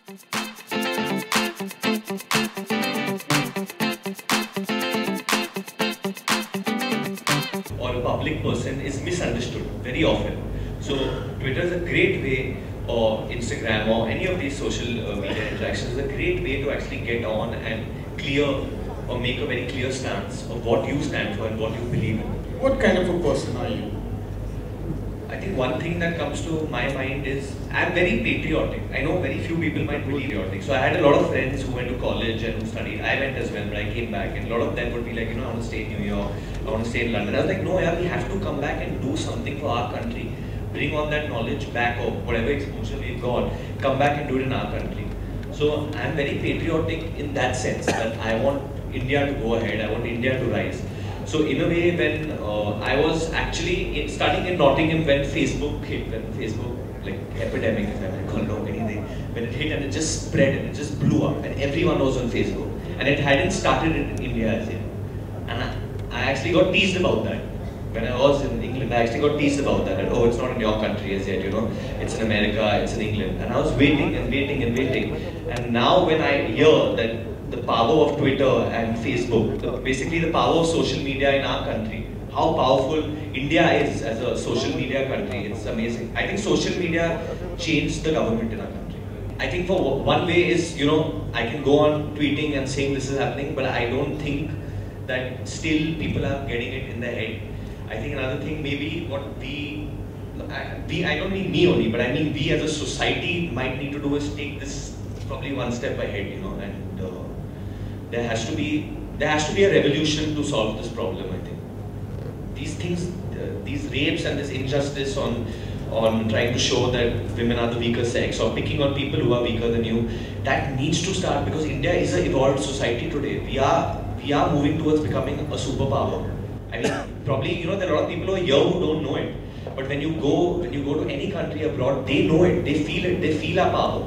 Or a public person is misunderstood very often. So Twitter is a great way, or Instagram or any of these social media interactions is a great way to actually get on and clear or make a very clear stance of what you stand for and what you believe in. What kind of a person are you? I think one thing that comes to my mind is I'm very patriotic. I know very few people might be patriotic. So I had a lot of friends who went to college and who studied. I went as well, but I came back, and a lot of them would be like, I want to stay in New York, I want to stay in London. I was like, no, yeah, we have to come back and do something for our country. Bring on that knowledge back, or whatever exposure we've got, come back and do it in our country. So I'm very patriotic in that sense, that I want India to go ahead, I want India to rise. So in a way, when I was actually studying in Nottingham when Facebook hit, when Facebook, like epidemic, if I may call it anything, when it hit and it just spread and it just blew up and everyone was on Facebook. And it hadn't started in India as yet. And I actually got teased about that. When I was in England, I actually got teased about that. Oh, it's not in your country as yet, it's in America, it's in England. And I was waiting and waiting and waiting. And now when I hear that the power of Twitter and Facebook, basically the power of social media in our country, how powerful India is as a social media country, it's amazing. I think social media changed the government in our country. I think for one way is, I can go on tweeting and saying this is happening, but I don't think that still people are getting it in their head. I think another thing, maybe what I don't mean me only, but I mean we as a society might need to do is take this probably one step ahead, and there has to be a revolution to solve this problem. I think these things, these rapes and this injustice on trying to show that women are the weaker sex or picking on people who are weaker than you, that needs to start, because India is an evolved society today. We are moving towards becoming a superpower. I mean, probably there are a lot of people who are here who don't know it, but when you go to any country abroad, they know it, they feel it, they feel our power.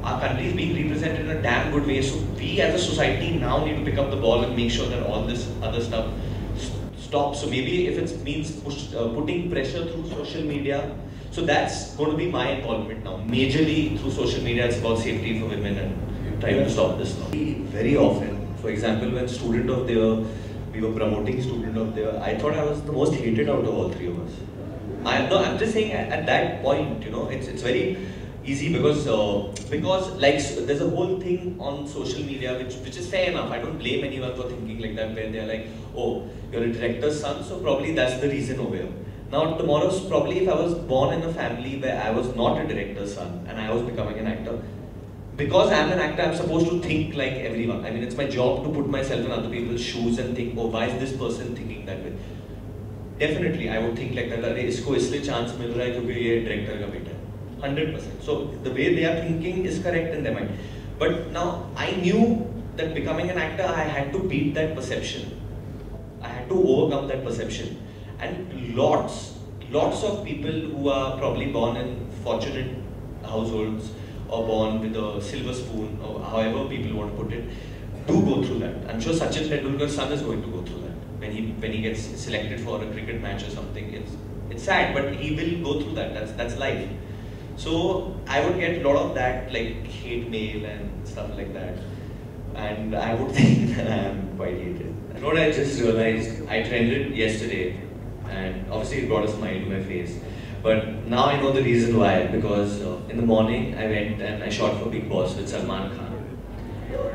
Our country is being represented in a damn good way. So we as a society now need to pick up the ball and make sure that all this other stuff stops. So maybe if it means putting pressure through social media, so that's going to be my involvement now. Majorly through social media, it's about safety for women and trying to stop this now. Very often, for example, when Student of the Year, we were promoting Student of the Year, I thought I was the most hated out of all three of us. I'm just saying at that point, it's very easy because like there's a whole thing on social media which is fair enough. I don't blame anyone for thinking like that, where they're like, oh, you're a director's son, so probably that's the reason over here. Now tomorrow's probably if I was born in a family where I was not a director's son and I was becoming an actor, because I'm an actor, I'm supposed to think like everyone. I mean, it's my job to put myself in other people's shoes and think, oh, why is this person thinking that way? Definitely, I would think like that. अरे इसको इसलिए chance मिल रहा है क्योंकि ये director का बेटा है. 100%. So the way they are thinking is correct in their mind. But now I knew that becoming an actor, I had to beat that perception. I had to overcome that perception. And lots of people who are probably born in fortunate households or born with a silver spoon, or however people want to put it, do go through that. I'm sure Sachin Tendulkar's son is going to go through that. When he gets selected for a cricket match or something, it's sad, but he will go through that. That's life. So I would get a lot of that, like hate mail and stuff like that, and I would think that I am quite hated. You know what I just realized? I trended yesterday, and obviously it brought a smile to my face. But now I know the reason why, because in the morning I went and I shot for Big Boss with Salman Khan,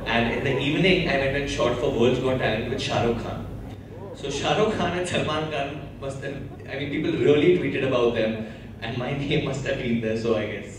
and in the evening I went and shot for World's Got Talent with Shah Rukh Khan. So Shah Rukh Khan and Salman Khan must have, people really tweeted about them. And my name must have been there, so I guess